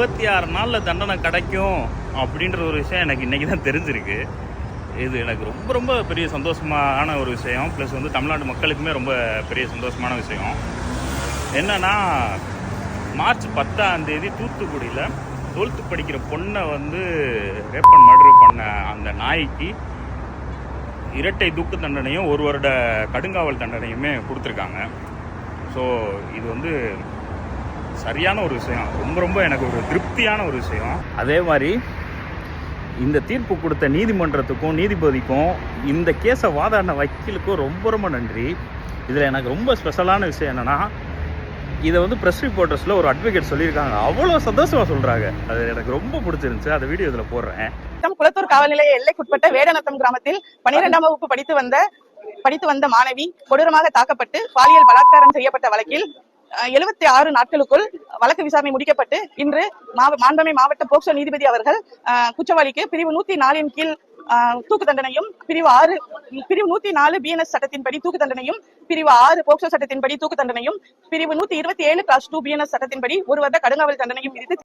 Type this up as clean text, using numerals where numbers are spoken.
26 நாள்ல தண்டனை கிடைக்கும் அப்படின்ற ஒரு விஷயம் எனக்கு இன்னைக்கு தான் தெரிஞ்சிருக்கு. இது எனக்கு ரொம்ப ரொம்ப பெரிய சந்தோஷமான ஒரு விஷயம். ப்ளஸ் வந்து தமிழ்நாடு மக்களுக்குமே ரொம்ப பெரிய சந்தோஷமான விஷயம். என்னன்னா, மார்ச் 10ஆம் தேதி தூத்துக்குடியில் 12th படிக்கிற பொண்ணை வந்து ரேப் அண்ட் மர்டர் பண்ண அந்த நாய்க்கு இரட்டை தூக்கு தண்டனையும் 1 வருட கடுங்காவல் தண்டனையுமே கொடுத்துருக்காங்க. ஸோ இது வந்து சரியான ஒரு விஷயம். ரொம்ப ரொம்ப எனக்கு ஒரு திருப்தியான ஒரு விஷயம். அதே மாதிரி இந்த தீர்ப்பு கொடுத்த நீதிமன்றத்துக்கும் நீதிபதிக்கும் இந்த கேஸை வாதாடின வக்கீலுக்கும் ரொம்ப ரொம்ப நன்றி. இதில் எனக்கு ரொம்ப ஸ்பெஷலான விஷயம் என்னென்னா, இதை வந்து ப்ரெஸ் ரிப்போர்ட்டர்ஸில் ஒரு அட்வொகேட் சொல்லியிருக்காங்க. அவ்வளோ சந்தோஷமாக சொல்கிறாங்க. அது எனக்கு ரொம்ப பிடிச்சிருந்துச்சு. அந்த வீடியோ இதில் போடுறேன். குளத்தூர் காவல் நிலைய எல்லைக்குட்பட்ட வேடநத்தம் கிராமத்தில் 12ஆம் வகுப்பு படித்து வந்த மாணவி கொடூரமாக தாக்கப்பட்டு பாலியல் பலாத்காரம் செய்யப்பட்ட வழக்கில் 76 நாட்களுக்குள் வழக்கு விசாரணை முடிக்கப்பட்டு இன்று மாண்புமிகு மாவட்ட போக்சோ நீதிபதி அவர்கள் குற்றவாளிக்கு பிரிவு 104 கீழ் தூக்கு தண்டனையும், பிரிவு 104 BNS சட்டத்தின்படி தூக்கு தண்டனையும், பிரிவு 6 போக்சோ சட்டத்தின்படி தூக்கு தண்டனையும், பிரிவு 127 கிளாஸ் 2 BNS சட்டத்தின்படி 1 வருட கடுங்காவல் தண்டனையும் விதித்து